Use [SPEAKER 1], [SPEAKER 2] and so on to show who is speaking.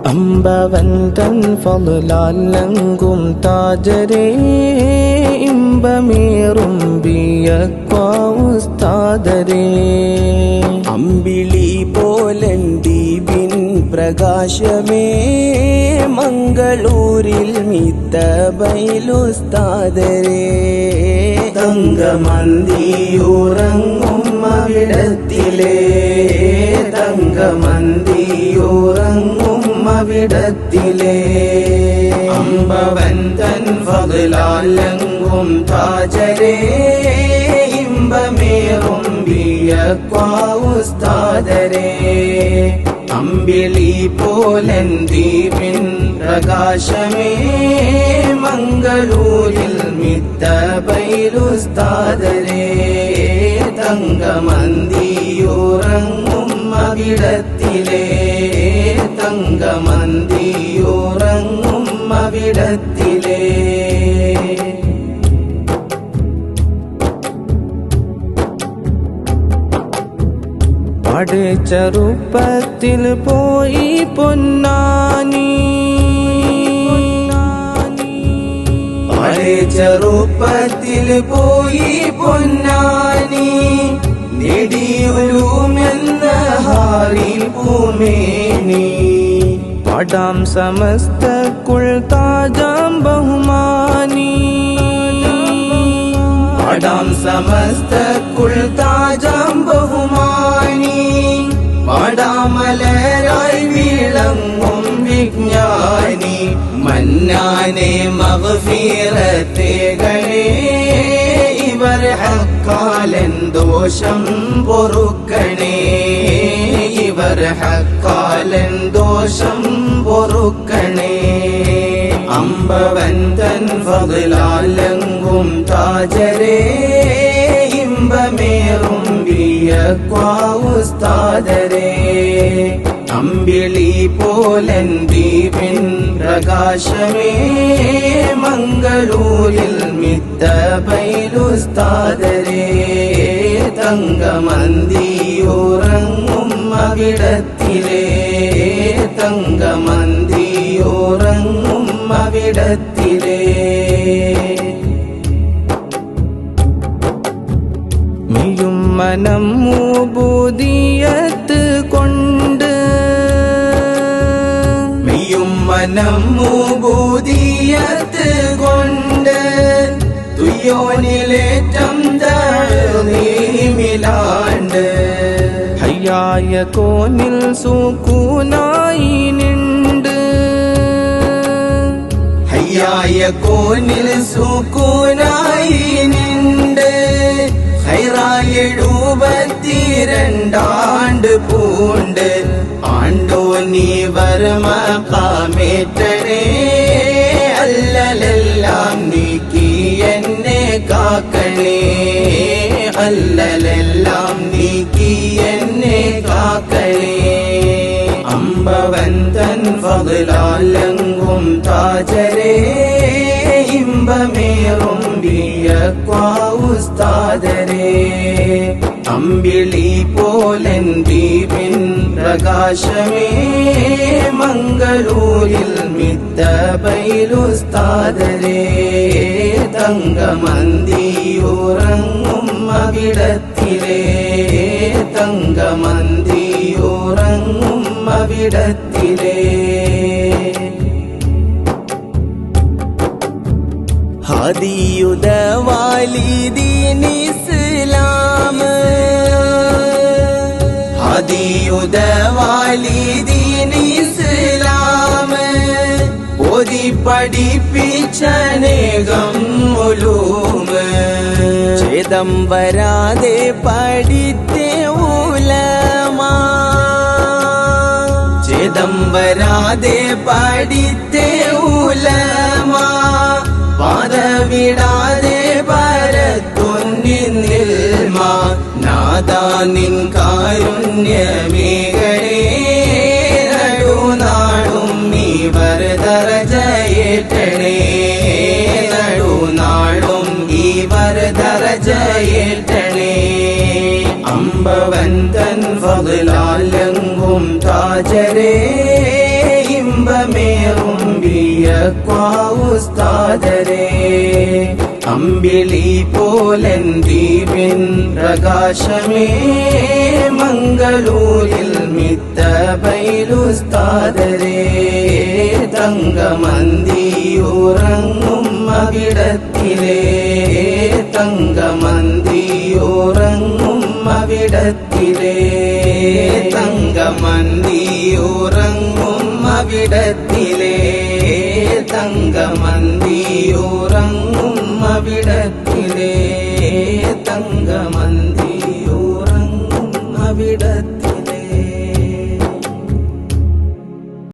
[SPEAKER 1] അമ്പവൻ തൻ ഫളലാലങ്കും താജരേ ഇമ്പമേറും ബിയഖ്വാഉസ്താദരേ
[SPEAKER 2] അമ്പിളി പോലൻ ദീപിൻ പ്രകാശമേ മംഗളൂരിൽ മിത്തബൈലുസ്താദരേ തങ്കമന്തിയുറങ്ങും അവിടത്തിലേ തങ്കമന്തിയുറങ്ങും അവിടത്തിലേ അമ്പവൻ തൻ ഫളലാലങ്കും താജരേ ഇമ്പമേറും ബിയഖ്വാഉസ്താദരേ അമ്പിളി പോലൻ ദീപിൻ പ്രകാശമേ മംഗളൂരിൽ മിത്തബൈലുസ്താദരേ തങ്കമന്തിയുറങ്ങും അവിടത്തിലേ തങ്കമന്തിയുറങ്ങും അവിടത്തിലേ
[SPEAKER 1] ചെറുപ്പത്തിൽ പോയി പൊന്നാനി
[SPEAKER 2] ചെറുപ്പത്തിൽ പോയി പൊന്നാനി നെടിയുലുമെന്ന ഹാരി പൂമേനി
[SPEAKER 1] പടാം സമസ്ത കുൾ താജാം ബഹുമാനി
[SPEAKER 2] പടാം സമസ്ത കുൾ താജാം ബഹുമാനി പാടാമലരായി വിളങ്ങും വിജ്ഞാനി മന്നാനെ മഗ്ഫിറത്തേകളേ ഇവർ ഹക്കാലൻ ദോഷം പൊറുക്കണേ ഇവർ ഹക്കാലൻ ദോഷം പൊറുക്കണേ അമ്പവൻ തൻ ഫളലാലങ്കും താജരേ ഇമ്പമേറും ബിയഖ്വാഉസ്താദരേ അമ്പിളി പോലൻ ദീപിൻ പ്രകാശമേ മംഗളൂരിൽ മിത്തബൈലുസ്താദരേ തങ്കമന്തിയുറങ്ങും അവിടത്തിലേ തങ്കമന്തിയുറങ്ങും അവിടത്തിലേ
[SPEAKER 1] മിയും മനം ഉബൂദിയത്ത് കൊണ്ട്
[SPEAKER 2] മിയും മനം ഉബൂദിയത്ത് കൊണ്ട് തുയ്യോനിലേറ്റം തഅ്ലീമിലാണ്ട്
[SPEAKER 1] ഹയ്യായ കോനിൽ സൂക്കൂനായി നിണ്ട്
[SPEAKER 2] ഹയ്യായ കോനിൽ സൂക്കൂനായി നിണ്ട് ഹൈറായ 72 പൂണ്ട് ആണ്ടോ നീ വർമഖാമേറ്റണേ അല്ലലെല്ലാം നീക്കി എന്നെ കാക്കണേ അല്ലലെല്ലാം നീക്കി എന്നെ കാക്കണേ അമ്പവൻ തൻ ഫളലാലങ്കും താജരേ ഇമ്പമേറും ബിയഖ്വാഉസ്താദരേ അമ്പിളി പോലൻ ദീപിൻ പ്രകാശമേ മംഗളൂരിൽ മിത്തബൈലുസ്താദരേ തങ്കമന്തിയുറങ്ങും അവിടത്തിലേ തങ്കമന്തിയുറങ്ങും അവിടത്തിലേ ഹദിയുദ വാലിദീൻ ഇസ്ലാം ഹദിയുദ വാലിദീൻ ഇസ്ലാം ഓതി പഠിപ്പിച്ചനേകം ഉലൂമ് ഛേദം വരാതെ പഠിത്തേ ഉലമാ ഛേദം വരാതെ പഠിത്തേ ഉലമാ പാദവിടാതെ പരത്തുന്നിൽമ നാദാ നിൻ കാരുണ്യമേകണേ നടുനാടും ഇവർ ദറജയേറ്റണേ നടുനാടും ഇവർ ദറജയേറ്റണേ അമ്പവൻ തൻ ഫളലാലങ്കും താജരേ ഇമ്പ ഉസ്താദരേ അമ്പിളി പോലൻ ദീപിൻ പ്രകാശമേ മംഗളൂരിൽ മിത്തബൈലുസ്താദരേ തങ്കമന്തിയുറങ്ങും അവിടത്തിലേ തങ്കമന്തിയുറങ്ങും അവിടത്തിലേ തങ്കമന്തിയുറങ്ങും അവിടത്തിലേ തങ്കമന്തിയുറങ്ങും അവിടത്തിലേ തങ്കമന്തിയുറങ്ങും അവിടത്തിലേ